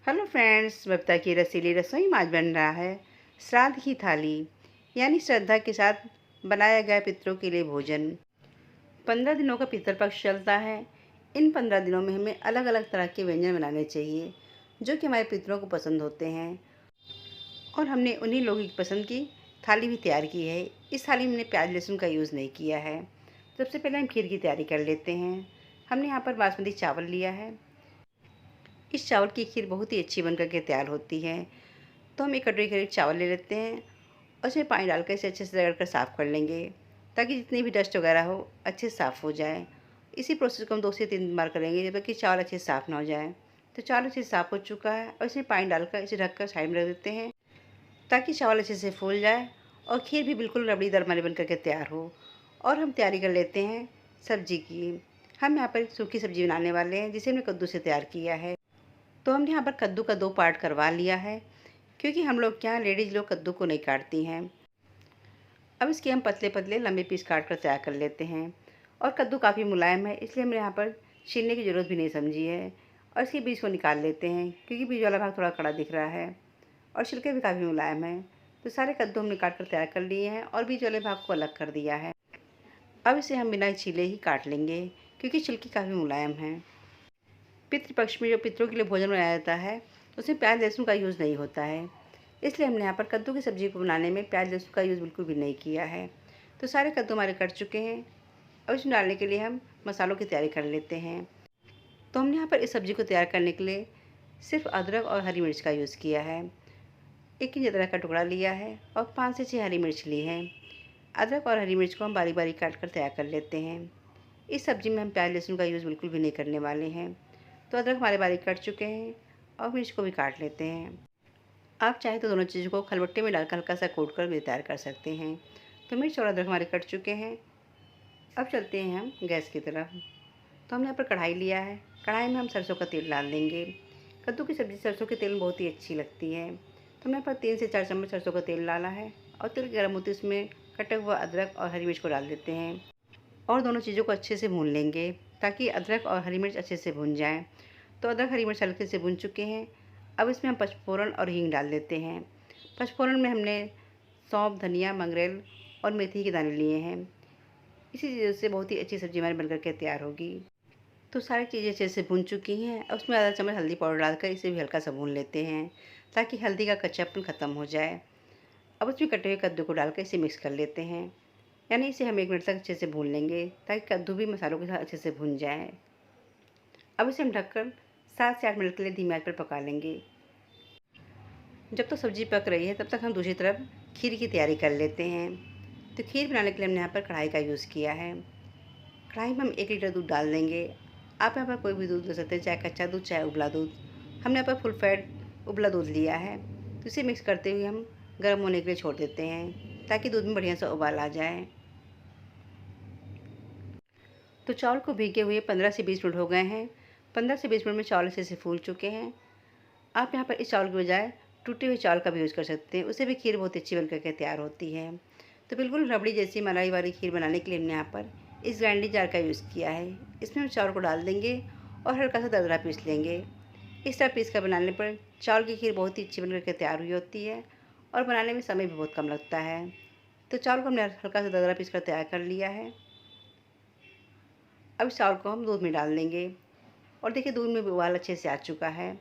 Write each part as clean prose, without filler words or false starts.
Hello friends, Babita की रसीली रसोई में आज बन रहा है श्राद्ध की थाली, यानी श्रद्धा के साथ बनाया गया पितरों के लिए भोजन। 15 दिनों का पितृपक्ष चलता है। इन 15 दिनों में हमें अलग अलग तरह के व्यंजन बनाने चाहिए जो कि हमारे पितरों को पसंद होते हैं, और हमने उन्हीं लोगों की पसंद की थाली भी तैयार की है। इस थाली में हमने प्याज लहसुन का यूज़ नहीं किया है। सबसे पहले हम खीर की तैयारी कर लेते हैं। हमने यहाँ पर बासमती चावल लिया है। इस चावल की खीर बहुत ही अच्छी बनकर के तैयार होती है। तो हम एक कटोरी करीब चावल ले लेते हैं और उसमें पानी डालकर इसे अच्छे से रगड़ कर साफ़ कर लेंगे, ताकि जितनी भी डस्ट वगैरह हो अच्छे से साफ़ हो जाए। इसी प्रोसेस को हम 2 से 3 बार करेंगे जब तक कि चावल अच्छे से साफ़ ना हो जाए। तो चावल अच्छे से साफ़ हो चुका है और इसमें पानी डालकर इसे ढककर साइड में रख देते हैं, ताकि चावल अच्छे से फूल जाए और खीर भी बिल्कुल रबड़ी दरमले बन करके तैयार हो। और हम तैयारी कर लेते हैं सब्जी की। हम यहाँ पर सूखी सब्जी बनाने वाले हैं जिसे हमने कद्दू से तैयार किया है। तो हमने यहाँ पर कद्दू का 2 पार्ट करवा लिया है, क्योंकि हम लोग क्या लेडीज़ लोग कद्दू को नहीं काटती हैं। अब इसके हम पतले पतले लंबे पीस काट कर तैयार कर लेते हैं। और कद्दू काफ़ी मुलायम है, इसलिए हमने यहाँ पर छीलने की ज़रूरत भी नहीं समझी है। और इसके बीज को निकाल लेते हैं, क्योंकि बीज वाला भाग थोड़ा कड़ा दिख रहा है और छिलके भी काफ़ी मुलायम है। तो सारे कद्दू हमने काट कर तैयार कर लिए हैं और बीज वाले भाग को अलग कर दिया है। अब इसे हम बिना छीले ही काट लेंगे, क्योंकि छिलके काफ़ी मुलायम हैं। पितृपक्ष में जो पितरों के लिए भोजन बनाया जाता है उसमें प्याज लहसुन का यूज़ नहीं होता है, इसलिए हमने यहाँ पर कद्दू की सब्ज़ी को बनाने में प्याज लहसुन का यूज़ बिल्कुल भी नहीं किया है। तो सारे कद्दू हमारे कट चुके हैं। अब इसमें डालने के लिए हम मसालों की तैयारी कर लेते हैं। तो हमने यहाँ पर इस सब्ज़ी को तैयार करने के लिए सिर्फ अदरक और हरी मिर्च का यूज़ किया है। 1 इंच अदरक का टुकड़ा लिया है और 5 से 6 हरी मिर्च ली है। अदरक और हरी मिर्च को हम बारीक बारीक काट कर तैयार कर लेते हैं। इस सब्ज़ी में हम प्याज लहसुन का यूज़ बिल्कुल भी नहीं करने वाले हैं। तो अदरक हमारे बारीक कट चुके हैं और मिर्च को भी काट लेते हैं। आप चाहे तो दोनों चीज़ों को खलबट्टे में डालकर हल्का सा कूट कर भी तैयार कर सकते हैं। तो मिर्च और अदरक हमारे कट चुके हैं। अब चलते हैं हम गैस की तरफ। तो हमने यहाँ पर कढ़ाई लिया है। कढ़ाई में हम सरसों का तेल डाल देंगे। कद्दू की सब्ज़ी सरसों के तेल में बहुत ही अच्छी लगती है। तो हमने यहाँ पर 3 से 4 चम्मच सरसों का तेल डाला है और तेल गर्म होते इसमें कटा हुआ अदरक और हरी मिर्च को डाल देते हैं और दोनों चीज़ों को अच्छे से भून लेंगे, ताकि अदरक और हरी मिर्च अच्छे से भुन जाएँ। तो अदरक हरी मिर्च हल्के से भुन चुके हैं। अब इसमें हम पचफोरन और हींग डाल देते हैं। पचफोरन में हमने सौंफ, धनिया, मंगरेल और मेथी के दाने लिए हैं। इसी चीज़ से बहुत ही अच्छी सब्ज़ी हमारी बनकर के तैयार होगी। तो सारी चीज़ें अच्छे से भुन चुकी हैं। अब उसमें आधा चम्मच हल्दी पाउडर डालकर इसे भी हल्का सा भून लेते हैं, ताकि हल्दी का कच्चापन ख़त्म हो जाए। अब उसमें कटे हुए कद्दू को डालकर इसे मिक्स कर लेते हैं, यानी इसे हम 1 मिनट तक अच्छे से भून लेंगे, ताकि कद्दू भी मसालों के साथ अच्छे से भुन जाए। अब इसे हम ढककर 7 से 8 मिनट के लिए धीमी आंच पर पका लेंगे। जब तक सब्ज़ी पक रही है तब तक हम दूसरी तरफ खीर की तैयारी कर लेते हैं। तो खीर बनाने के लिए हमने यहाँ पर कढ़ाई का यूज़ किया है। कढ़ाई में हम 1 लीटर दूध डाल देंगे। आप यहाँ पर कोई भी दूध ले सकते हैं, चाहे कच्चा दूध चाहे उबला दूध। हमने यहाँ पर फुल फैट उबला दूध लिया है। तो इसे मिक्स करते हुए हम गर्म होने के लिए छोड़ देते हैं, ताकि दूध में बढ़िया सा उबाल आ जाए। तो चावल को भीगे हुए 15 से 20 मिनट हो गए हैं। 15 से 20 मिनट में चावल अच्छे से फूल चुके हैं। आप यहाँ पर इस चावल के बजाय टूटे हुए चावल का भी यूज़ कर सकते हैं, उससे भी खीर बहुत अच्छी बनकर के तैयार होती है। तो बिल्कुल रबड़ी जैसी मलाई वाली खीर बनाने के लिए हमने यहाँ पर इस ग्राइंडिंग जार का यूज़ किया है। इसमें हम चावल को डाल देंगे और हल्का सा दरदरा पीस लेंगे। इस तरह पीस कर बनाने पर चावल की खीर बहुत ही अच्छी बनकर के तैयार हुई होती है और बनाने में समय भी बहुत कम लगता है। तो चावल को हमने हल्का सा दरदरा पीस कर तैयार कर लिया है। अब इस चावल को हम दूध में डाल देंगे और देखिए दूध में भी उबाल अच्छे से आ चुका है।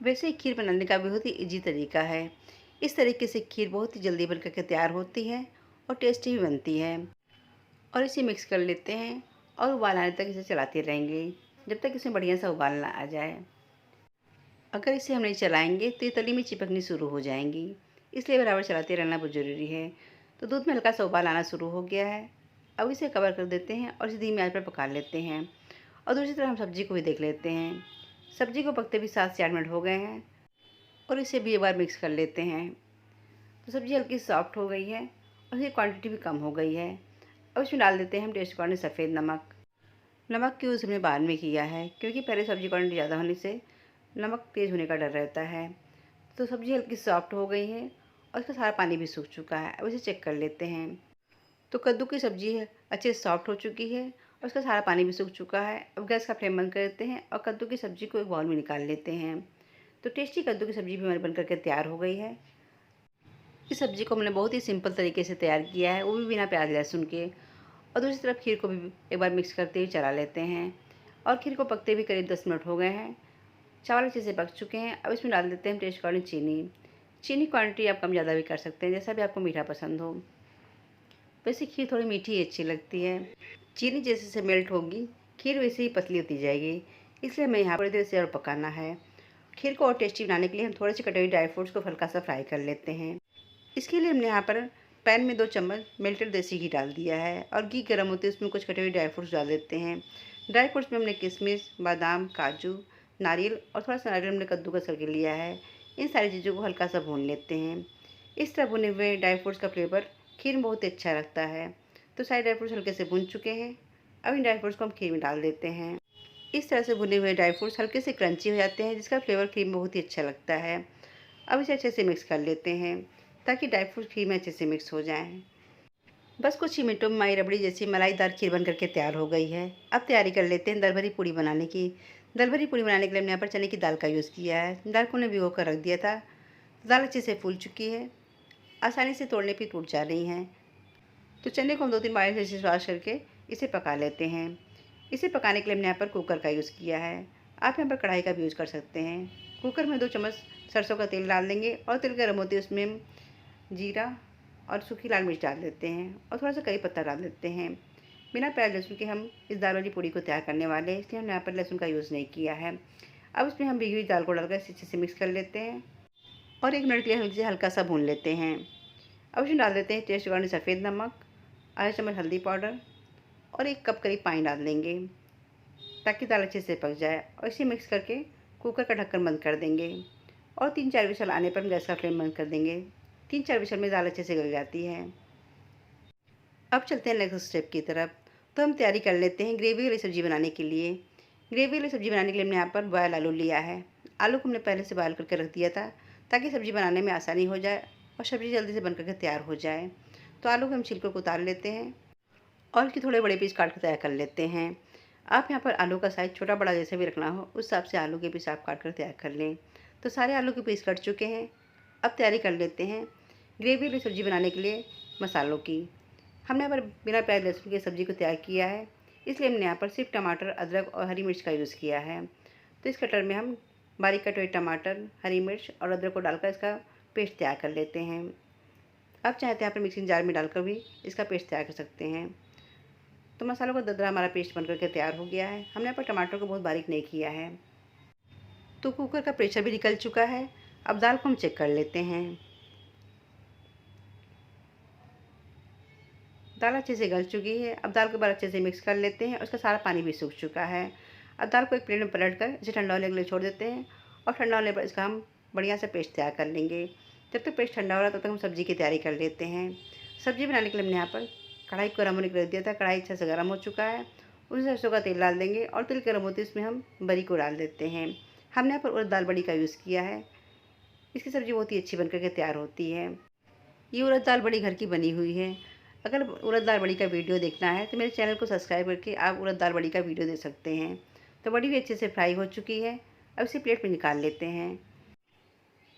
वैसे ही खीर बनाने का बहुत ही ईजी तरीका है। इस तरीके से खीर बहुत ही जल्दी बनकर के तैयार होती है और टेस्टी भी बनती है। और इसे मिक्स कर लेते हैं और उबाल आने तक इसे चलाते रहेंगे, जब तक इसमें बढ़िया सा उबाल ना आ जाए। अगर इसे हम नहीं चलाएंगे तो ये तली में चिपकनी शुरू हो जाएंगी, इसलिए बराबर चलाते रहना बहुत ज़रूरी है। तो दूध में हल्का सा उबाल आना शुरू हो गया है। अब इसे कवर कर देते हैं और इसे धीमी आंच पर पका लेते हैं। और दूसरी तरफ हम सब्ज़ी को भी देख लेते हैं। सब्ज़ी को पकते भी 7 से 8 मिनट हो गए हैं और इसे भी एक बार मिक्स कर लेते हैं। तो सब्ज़ी हल्की सॉफ्ट हो गई है और इसकी क्वांटिटी भी कम हो गई है। अब इसमें डाल देते हैं हम टेस्ट अकॉर्डिंग सफ़ेद नमक। नमक की यूज़ हमने बाद में किया है, क्योंकि पहले सब्ज़ी क्वांटिटी ज़्यादा होने से नमक तेज़ होने का डर रहता है। तो सब्ज़ी हल्की सॉफ्ट हो गई है और इसका सारा पानी भी सूख चुका है। अब इसे चेक कर लेते हैं। तो कद्दू की सब्ज़ी है अच्छे से सॉफ्ट हो चुकी है और उसका सारा पानी भी सूख चुका है। अब गैस का फ्लेम बंद कर देते हैं और कद्दू की सब्ज़ी को एक बाउल में निकाल लेते हैं। तो टेस्टी कद्दू की सब्ज़ी भी हमारी बन करके तैयार हो गई है। इस सब्ज़ी को हमने बहुत ही सिंपल तरीके से तैयार किया है, वो भी बिना प्याज लहसुन के। और दूसरी तरफ खीर को भी एक बार मिक्स करते हुए चला लेते हैं। और खीर को पकते भी करीब 10 मिनट हो गए हैं। चावल अच्छे से पक चुके हैं। अब इसमें डाल देते हैं टेस्ट अकॉर्डिंग चीनी। चीनी क्वांटिटी आप कम ज़्यादा भी कर सकते हैं, जैसा भी आपको मीठा पसंद हो। वैसे खीर थोड़ी मीठी ही अच्छी लगती है। चीनी जैसे से मेल्ट होगी, खीर वैसे ही पतली होती जाएगी। इसलिए हमें यहाँ थोड़ी देर से और पकाना है। खीर को और टेस्टी बनाने के लिए हम थोड़े से कटे हुए ड्राई फ्रूट्स को हल्का सा फ्राई कर लेते हैं। इसके लिए हमने यहाँ पर पैन में 2 चम्मच मेल्टेड देसी घी डाल दिया है और घी गर्म होते उसमें कुछ कटे हुए ड्राई फ्रूट्स डाल देते हैं। ड्राई फ्रूट्स में हमने किशमिश, बादाम, काजू, नारियल और थोड़ा सा नारियल हमने कद्दूकस करके लिया है। इन सारी चीज़ों को हल्का सा भून लेते हैं। इस तरह भुने हुए ड्राई फ्रूट्स का फ्लेवर खीर में बहुत अच्छा लगता है। तो सारे ड्राई फ्रूट्स हल्के से भुन चुके हैं। अब इन ड्राई फ्रूट्स को हम खीर में डाल देते हैं। इस तरह से भुने हुए ड्राई फ्रूट्स हल्के से क्रंची हो जाते हैं, जिसका फ्लेवर खीर में बहुत ही अच्छा लगता है। अब इसे अच्छे से मिक्स कर लेते हैं ताकि ड्राई फ्रूट खीर में अच्छे से मिक्स हो जाएं। बस कुछ ही मिनटों में हमारी रबड़ी जैसी मलाईदार खीर बन करके तैयार हो गई है। अब तैयारी कर लेते हैं दल भरी पूड़ी बनाने की। दल भरी पूड़ी बनाने के लिए हमने यहाँ पर चने की दाल का यूज़ किया है। दाल को हमने भिगो कर रख दिया था। दाल अच्छे से फूल चुकी है, आसानी से तोड़ने पर टूट जा रही हैं। तो चने को हम 2-3 बार से वॉश करके इसे पका लेते हैं। इसे पकाने के लिए हमने यहाँ पर कुकर का यूज़ किया है। आप यहाँ पर कढ़ाई का भी यूज़ कर सकते हैं। कुकर में 2 चम्मच सरसों का तेल डाल देंगे और तेल गर्म होते उसमें हम जीरा और सूखी लाल मिर्च डाल देते हैं और थोड़ा सा करी पत्ता डाल देते हैं। बिना प्याज लहसुन के हम इस दाल वाली पूड़ी को तैयार करने वाले हैं, इसलिए हमने यहाँ पर लहसुन का यूज़ नहीं किया है। अब उसमें हम भिगी हुई दाल को डालकर इसे अच्छे से मिक्स कर लेते हैं और 1 मिनट के लिए इसे हल्का सा भून लेते हैं। अब इसमें डाल देते हैं टेस्ट अकॉर्डिंग सफ़ेद नमक, आधा चम्मच हल्दी पाउडर और 1 कप करीब पानी डाल देंगे ताकि दाल अच्छे से पक जाए। और इसे मिक्स करके कुकर का ढक्कन बंद कर देंगे और 3-4 विसल आने पर हम गैस का फ्लेम बंद कर देंगे। 3-4 विसल में दाल अच्छे से गल जाती है। अब चलते हैं नेक्स्ट स्टेप की तरफ। तो हम तैयारी कर लेते हैं ग्रेवी वाली सब्ज़ी बनाने के लिए। ग्रेवी वाली सब्ज़ी बनाने के लिए हमने यहाँ पर बॉयल आलू लिया है। आलू को हमने पहले से बॉयल करके रख दिया था ताकि सब्ज़ी बनाने में आसानी हो जाए और सब्ज़ी जल्दी से बन करके तैयार हो जाए। तो आलू को हम छिलकों को उतार लेते हैं और इसके थोड़े बड़े पीस काट कर तैयार कर लेते हैं। आप यहाँ पर आलू का साइज़ छोटा बड़ा जैसे भी रखना हो उस हिसाब से आलू के पीस आप काट कर तैयार कर लें। तो सारे आलू के पीस कट चुके हैं। अब तैयारी कर लेते हैं ग्रेवी वाली सब्ज़ी बनाने के लिए मसालों की। हमने यहाँ पर बिना प्याज लहसुन की सब्ज़ी को तैयार किया है, इसलिए हमने यहाँ पर सिर्फ टमाटर, अदरक और हरी मिर्च का यूज़ किया है। तो इस कटर में हम बारीक कटे हुए टमाटर, हरी मिर्च और अदरक को डालकर इसका पेस्ट तैयार कर लेते हैं। अब चाहते हैं यहाँ पर मिक्सिंग जार में डालकर भी इसका पेस्ट तैयार कर सकते हैं। तो मसालों का दरदरा हमारा पेस्ट बन करके तैयार हो गया है। हमने यहाँ पर टमाटर को बहुत बारीक नहीं किया है। तो कुकर का प्रेशर भी निकल चुका है। अब दाल को हम चेक कर लेते हैं। दाल अच्छे से गल चुकी है। अब दाल को एक बार अच्छे से मिक्स कर लेते हैं और उसका सारा पानी भी सूख चुका है। अब दाल को एक प्लेट में पलट कर इसे ठंडा होने के लिए छोड़ देते हैं और ठंडा होने पर इसका हम बढ़िया से पेस्ट तैयार कर लेंगे। जब तक पेस्ट ठंडा हो रहा है तब तक हम सब्ज़ी की तैयारी कर लेते हैं। सब्ज़ी बनाने के लिए हमने यहाँ पर कढ़ाई को गर्म होने के लिए रख दिया था। कढ़ाई अच्छे से गर्म हो चुका है। उसमें सरसों का तेल डाल देंगे और तेल गर्म होते इसमें हम बड़ी को डाल देते हैं। हमने यहाँ पर उड़द दाल बड़ी का यूज़ किया है। इसकी सब्ज़ी बहुत ही अच्छी बन करके तैयार होती है। ये उड़द दाल बड़ी घर की बनी हुई है। अगर उड़द दाल बड़ी का वीडियो देखना है तो मेरे चैनल को सब्सक्राइब करके आप उड़द दाल बड़ी का वीडियो देख सकते हैं। तो बड़ी भी अच्छे से फ्राई हो चुकी है। अब इसे प्लेट में निकाल लेते हैं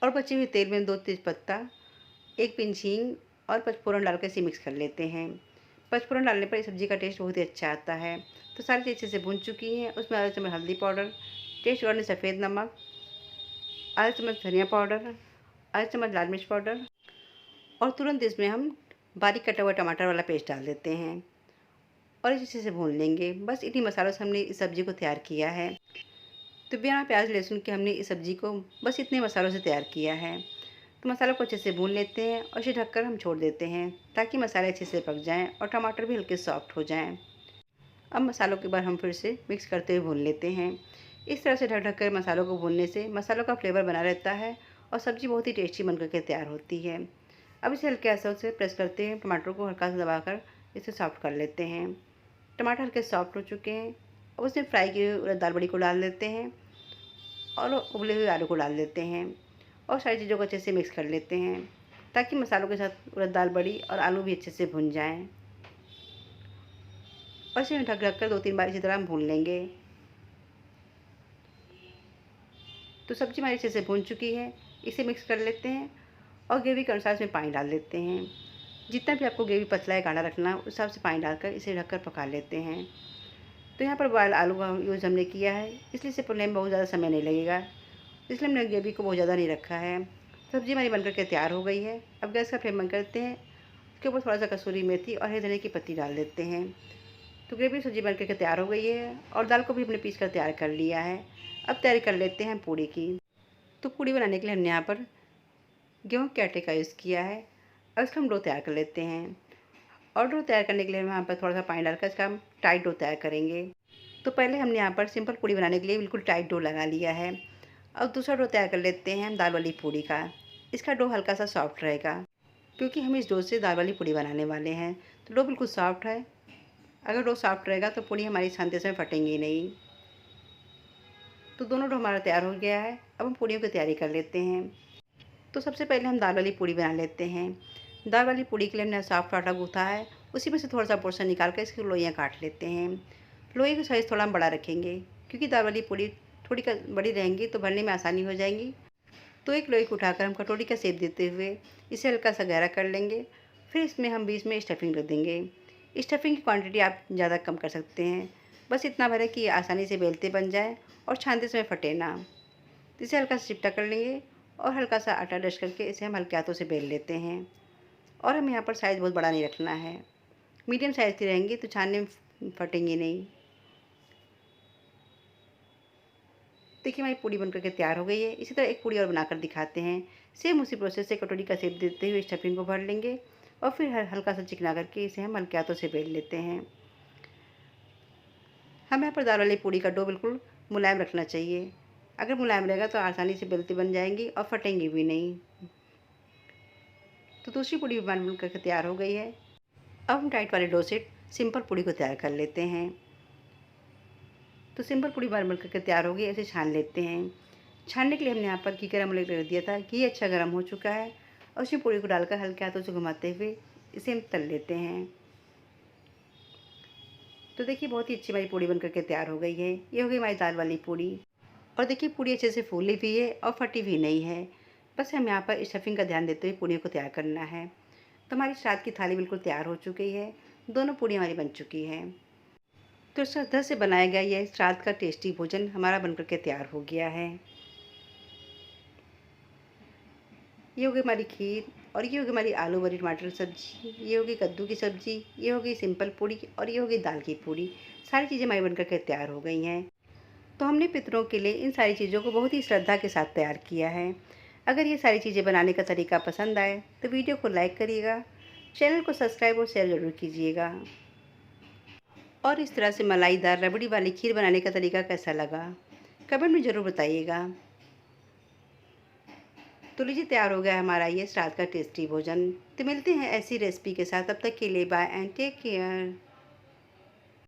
और बचे हुए तेल में 2 तेज़पत्ता, 1 पिंच हींग और पचफोरन डाल कर इसे मिक्स कर लेते हैं। पचफोरन डालने पर इस सब्ज़ी का टेस्ट बहुत ही अच्छा आता है। तो सारी चीज़ अच्छे से भून चुकी हैं। उसमें आधा चम्मच हल्दी पाउडर, टेस्ट अकॉर्डिंग सफ़ेद नमक, आधा चम्मच धनिया पाउडर, आधा चम्मच लाल मिर्च पाउडर और तुरंत इसमें हम बारीक कटा हुआ टमाटर वाला पेस्ट डाल देते हैं और इसे अच्छे से भून लेंगे। बस इन्हीं मसालों से हमने इस सब्ज़ी को तैयार किया है। तो बिना प्याज लहसुन के हमने इस सब्ज़ी को बस इतने मसालों से तैयार किया है। तो मसालों को अच्छे से भून लेते हैं और इसे ढककर हम छोड़ देते हैं ताकि मसाले अच्छे से पक जाएं और टमाटर भी हल्के सॉफ्ट हो जाएं। अब मसालों के बाद हम फिर से मिक्स करते हुए भून लेते हैं। इस तरह से ढक ढक कर मसालों को भूनने से मसालों का फ्लेवर बना रहता है और सब्ज़ी बहुत ही टेस्टी बन करके तैयार होती है। अब इसे हल्के हाथों से प्रेस करते हैं, टमाटर को हल्का सा दबाकर इसे सॉफ्ट कर लेते हैं। टमाटर हल्के सॉफ्ट हो चुके हैं। अब उसमें फ्राई किए हुए दाल बड़ी को डाल देते हैं और उबले हुए आलू को डाल देते हैं और सारी चीज़ों को अच्छे से मिक्स कर लेते हैं ताकि मसालों के साथ उड़द दाल बड़ी और आलू भी अच्छे से भुन जाएं। और इसे ढक ढक कर 2-3 बार इसी तरह हम भून लेंगे। तो सब्ज़ी हमारी अच्छे से भून चुकी है, इसे मिक्स कर लेते हैं और ग्रेवी के अनुसार इसमें पानी डाल देते हैं। जितना भी आपको ग्रेवी पतला या गाढ़ा रखना है उस हिसाब से पानी डालकर इसे ढककर पका लेते हैं। तो यहाँ पर बॉयल आलू का यूज़ हमने किया है, इसलिए इसे पकने में बहुत ज़्यादा समय नहीं लगेगा, इसलिए हमने ग्रेवी को बहुत ज़्यादा नहीं रखा है। सब्ज़ी हमारी बनकर के तैयार हो गई है। अब गैस का फ्लेम बंद करते हैं, उसके ऊपर थोड़ा सा कसूरी मेथी और हरे धनिया की पत्ती डाल देते हैं। तो ग्रेवी सब्ज़ी बनकर के तैयार हो गई है और दाल को भी हमने पीस कर तैयार कर लिया है। अब तैयारी कर लेते हैं पूड़ी की। तो पूड़ी बनाने के लिए हमने यहाँ पर गेहूँ के आटे का यूज़ किया है। अब इसका हम डो तैयार कर लेते हैं और डो तैयार करने के लिए हम यहाँ पर थोड़ा सा पानी डालकर इसका हम टाइट डो तैयार करेंगे। तो पहले हमने यहाँ पर सिंपल पूड़ी बनाने के लिए बिल्कुल टाइट डो लगा लिया है। अब दूसरा डो तैयार कर लेते हैं हम दाल वाली पूड़ी का। इसका डो हल्का सा सॉफ्ट रहेगा क्योंकि हम इस डो से दाल वाली पूड़ी बनाने वाले हैं। तो डो बिल्कुल सॉफ्ट है, अगर डो सॉफ्ट रहेगा तो पूड़ी हमारी छानते समय फटेंगी नहीं। तो दोनों डो हमारा तैयार हो गया है। अब हम पूड़ियों की तैयारी कर लेते हैं। तो सबसे पहले हम दाल वाली पूड़ी बना लेते हैं। दाल वाली पूड़ी के लिए हमने सॉफ्ट आटा गूँथा है, उसी में से थोड़ा सा पोर्शन निकाल कर इसकी लोइयाँ काट लेते हैं। लोई का साइज़ थोड़ा हम बड़ा रखेंगे क्योंकि दाल वाली पूड़ी थोड़ी बड़ी रहेंगी तो भरने में आसानी हो जाएंगी। तो एक लोई को उठाकर हम कटोरी का शेप देते हुए इसे हल्का सा गहरा कर लेंगे। फिर इसमें हम बीच में स्टफिंग रख देंगे। स्टफिंग की क्वांटिटी आप ज़्यादा कम कर सकते हैं, बस इतना भरें कि आसानी से बेलते बन जाए और छानते समय फटे ना। इसे हल्का सा चिपटा कर लेंगे और हल्का सा आटा डस्ट करके इसे हम हल्के हाथों से बेल लेते हैं। और हमें यहाँ पर साइज़ बहुत बड़ा नहीं रखना है, मीडियम साइज़ की रहेंगी तो छानने में फटेंगी नहीं। देखिए हमारी पूड़ी बनकर के तैयार हो गई है। इसी तरह एक पूड़ी और बनाकर दिखाते हैं। सेम उसी प्रोसेस से कटोरी का शेप देते हुए स्टफिंग को भर लेंगे और फिर हल्का सा चिकना करके इसे हम हल्के हाथों से बेल लेते हैं। हमें यहाँ पर दाल वाली पूड़ी का डो बिल्कुल मुलायम रखना चाहिए, अगर मुलायम रहेगा तो आसानी से बेलती बन जाएंगी और फटेंगी भी नहीं। तो दूसरी पूड़ी भी बन करके तैयार हो गई है। अब हम टाइट वाले डो से सिंपल पूड़ी को तैयार कर लेते हैं। तो सिंपल पूड़ी बन करके तैयार हो गई, इसे छान लेते हैं। छानने के लिए हमने यहाँ पर घी गरम रख दिया था। घी अच्छा गर्म हो चुका है और उसमें पूड़ी को डालकर हल्के हाथों से घुमाते हुए इसे हम तल लेते हैं। तो देखिए बहुत ही अच्छी हमारी पूड़ी बन करके तैयार हो गई है। ये हो गई हमारी दाल वाली पूड़ी। और देखिए पूड़ी अच्छे से फूली भी है और फटी भी नहीं है। बस हम यहाँ पर स्टफिंग का ध्यान देते हुए पूड़ियों को तैयार करना है। तो हमारी श्राद्ध की थाली बिल्कुल तैयार हो चुकी है। दोनों पूड़ी हमारी बन चुकी हैं। तो श्रद्धा से बनाया गया यह श्राद्ध का टेस्टी भोजन हमारा बनकर के तैयार हो गया है। ये होगी हमारी खीर और ये होगी हमारी आलू बड़ी टमाटर सब्जी, ये होगी कद्दू की सब्जी, ये होगी सिंपल पूड़ी और ये होगी दाल की पूड़ी। सारी चीज़ें हमारी बनकर के तैयार हो गई हैं। तो हमने पितरों के लिए इन सारी चीज़ों को बहुत ही श्रद्धा के साथ तैयार किया है। अगर ये सारी चीज़ें बनाने का तरीका पसंद आए तो वीडियो को लाइक करिएगा, चैनल को सब्सक्राइब और शेयर ज़रूर कीजिएगा। और इस तरह से मलाईदार रबड़ी वाली खीर बनाने का तरीका कैसा लगा कमेंट में ज़रूर बताइएगा। तो लीजिए तैयार हो गया हमारा ये श्राद्ध का टेस्टी भोजन। तो मिलते हैं ऐसी रेसिपी के साथ, तब तक के लिए बाय एंड टेक केयर।